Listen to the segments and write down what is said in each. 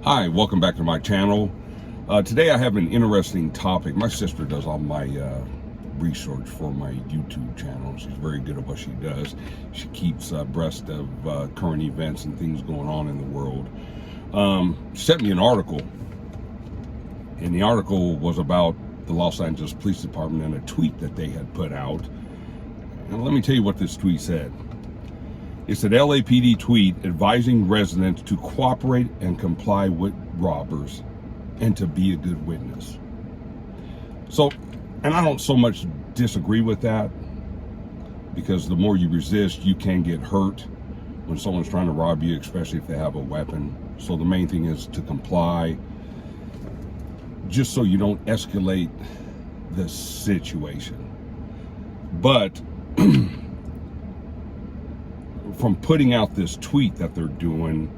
Hi, welcome back to my channel. Today I have an interesting topic. My sister does all my research for my YouTube channel. She's very good at what she does. She keeps abreast of current events and things going on in the world. She sent me an article, and the article was about the Los Angeles Police Department and a tweet that they had put out. And let me tell you what this tweet said. It's an LAPD tweet advising residents to cooperate and comply with robbers and to be a good witness. So, and I don't so much disagree with that, because the more you resist, you can get hurt when someone's trying to rob you, especially if they have a weapon. So the main thing is to comply, just so you don't escalate the situation. But from putting out this tweet that they're doing,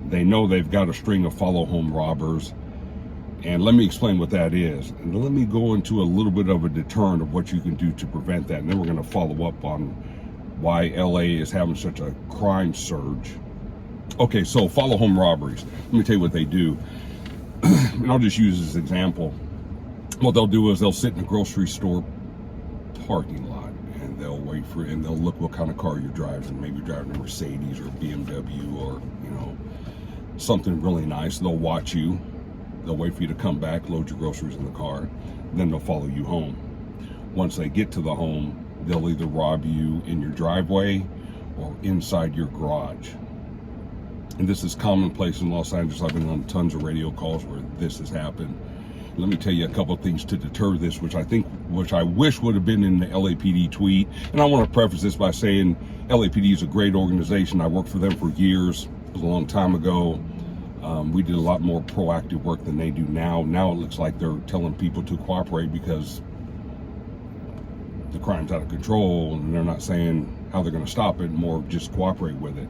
they know they've got a string of follow home robbers. And let me explain what that is. And let me go into a little bit of a deterrent of what you can do to prevent that. And then we're going to follow up on why LA is having such a crime surge. Okay, so follow home robberies. Let me tell you what they do. And I'll just use this example. What they'll do is they'll sit in a grocery store parking lot, and they'll wait for it, and they'll look what kind of car you're driving. Maybe you're driving a Mercedes or a BMW or, you know, something really nice. They'll watch you. They'll wait for you to come back, load your groceries in the car, then they'll follow you home. Once they get to the home, they'll either rob you in your driveway or inside your garage. And this is commonplace in Los Angeles. I've been on tons of radio calls where this has happened. Let me tell you a couple of things to deter this, which I wish would have been in the LAPD tweet. And I want to preface this by saying LAPD is a great organization. I worked for them for years. It was a long time ago. We did a lot more proactive work than they do now. Now it looks like they're telling people to cooperate because the crime's out of control, and they're not saying how they're going to stop it, more just cooperate with it.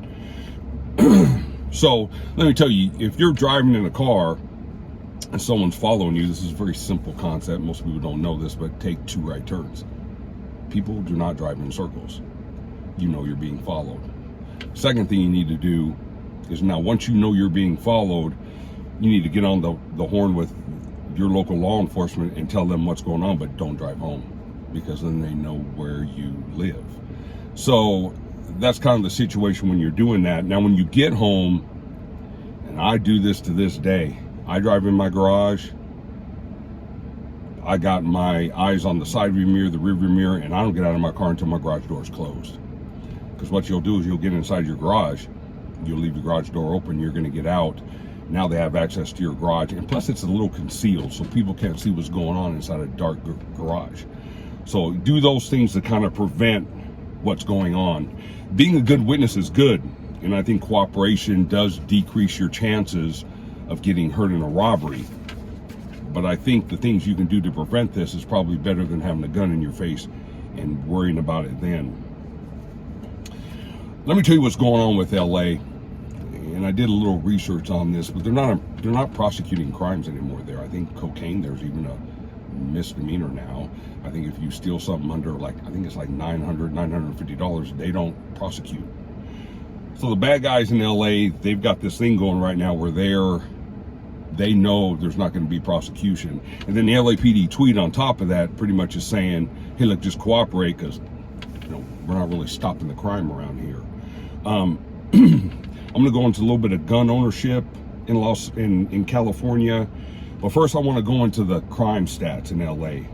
So let me tell you, if you're driving in a car and someone's following you, this is a very simple concept. Most people don't know this, but take two right turns. People do not drive in circles. You know you're being followed. Second thing you need to do is, now once you know you're being followed, you need to get on the horn with your local law enforcement and tell them what's going on, but don't drive home, because then they know where you live. So that's kind of the situation when you're doing that. Now when you get home, and I do this to this day, I drive in my garage, I got my eyes on the side view mirror, the rear view mirror, and I don't get out of my car until my garage door is closed. Because what you'll do is you'll get inside your garage, you'll leave your garage door open, you're going to get out. Now they have access to your garage, and plus it's a little concealed, so people can't see what's going on inside a dark garage. So do those things to kind of prevent what's going on. Being a good witness is good, and I think cooperation does decrease your chances of getting hurt in a robbery. But I think the things you can do to prevent this is probably better than having a gun in your face and worrying about it then. Let me tell you what's going on with LA. And I did a little research on this, but they're not prosecuting crimes anymore there. I think cocaine, there's even a misdemeanor now. I think if you steal something under, like, I think it's like $950, they don't prosecute. So the bad guys in LA, they've got this thing going right now where they know there's not going to be prosecution. And then the LAPD tweet on top of that pretty much is saying, hey, look, just cooperate, because, you know, we're not really stopping the crime around here. I'm going to go into a little bit of gun ownership in California. But first I want to go into the crime stats in LA.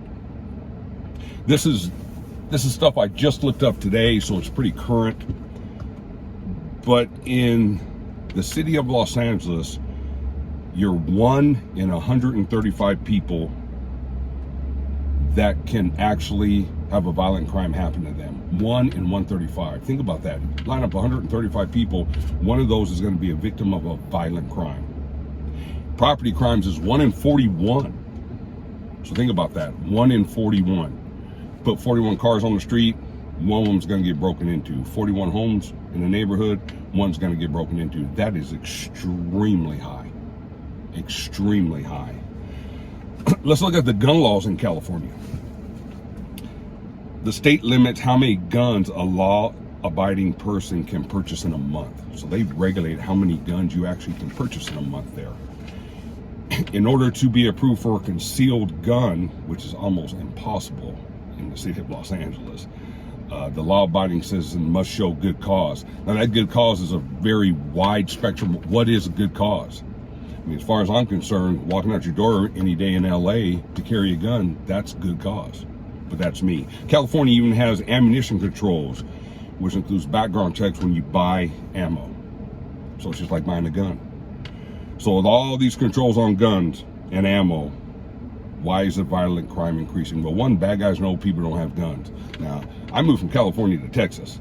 This is stuff I just looked up today, so it's pretty current. But in the city of Los Angeles, you're 1 in 135 people that can actually have a violent crime happen to them. 1 in 135. Think about that. Line up 135 people, one of those is going to be a victim of a violent crime. Property crimes is 1 in 41. So think about that. 1 in 41. Put 41 cars on the street, one of them's going to get broken into. 41 homes in the neighborhood, one's going to get broken into. That is extremely high. Extremely high. Let's look at the gun laws in California. The state limits how many guns a law-abiding person can purchase in a month. So they regulate how many guns you actually can purchase in a month there. in order to be approved for a concealed gun, which is almost impossible in the city of Los Angeles, the law-abiding citizen must show good cause. Now, that good cause is a very wide spectrum. What is a good cause? I mean, as far as I'm concerned, walking out your door any day in LA to carry a gun, that's good cause. But that's me. California even has ammunition controls, which includes background checks when you buy ammo. So it's just like buying a gun. So with all these controls on guns and ammo, why is the violent crime increasing? Well, one, bad guys know people don't have guns. Now, I moved from California to Texas.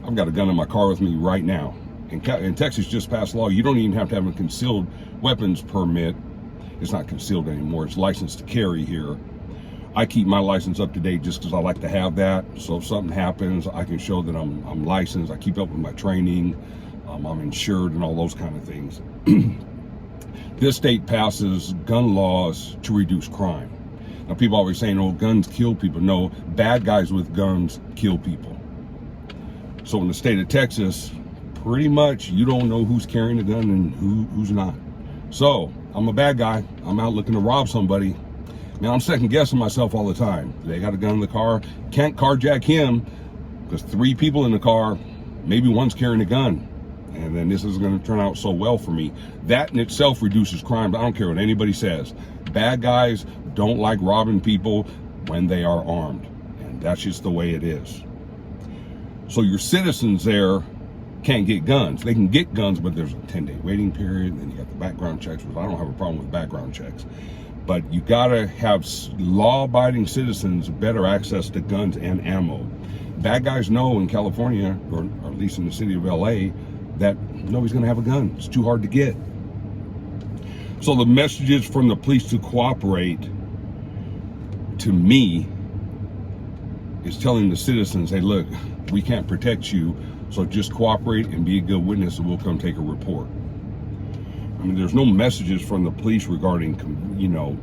I've got a gun in my car with me right now. And Texas just passed a law. You don't even have to have a concealed weapons permit. It's not concealed anymore. It's licensed to carry here. I keep my license up to date just because I like to have that. So if something happens, I can show that I'm licensed. I keep up with my training. I'm insured and all those kind of things. This state passes gun laws to reduce crime. Now, people always saying, oh, guns kill people. No, bad guys with guns kill people. So in the state of Texas, pretty much you don't know who's carrying a gun and who's not. So I'm a bad guy. I'm out looking to rob somebody. Now, I'm second guessing myself all the time. They got a gun in the car. Can't carjack him because 3 people in the car, maybe one's carrying a gun. And then this is going to turn out so well for me. That in itself reduces crime. I don't care what anybody says. Bad guys don't like robbing people when they are armed. And that's just the way it is. So your citizens there can't get guns. They can get guns, but there's a 10-day waiting period. And then you got the background checks, which I don't have a problem with background checks. But you got to have law-abiding citizens better access to guns and ammo. Bad guys know in California, or at least in the city of LA, that nobody's going to have a gun. It's too hard to get. So the messages from the police to cooperate, to me, is telling the citizens, hey, look, we can't protect you, so just cooperate and be a good witness and we'll come take a report. I mean, there's no messages from the police regarding, you know,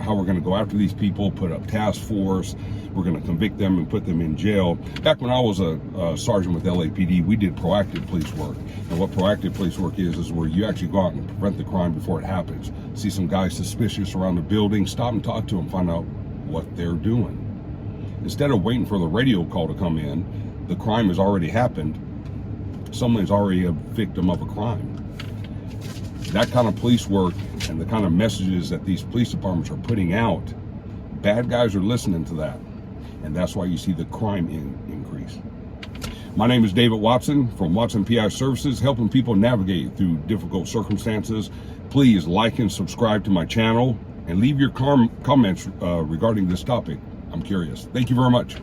how we're going to go after these people, put up task force, we're going to convict them and put them in jail. Back when I was a sergeant with LAPD, we did proactive police work. And what proactive police work is where you actually go out and prevent the crime before it happens. See some guy suspicious around the building, stop and talk to them, find out what they're doing. Instead of waiting for the radio call to come in, the crime has already happened. Someone's already a victim of a crime. That kind of police work and the kind of messages that these police departments are putting out, bad guys are listening to that. And that's why you see the crime increase. My name is David Watson from Watson PI Services, helping people navigate through difficult circumstances. Please like and subscribe to my channel and leave your comments regarding this topic. I'm curious. Thank you very much.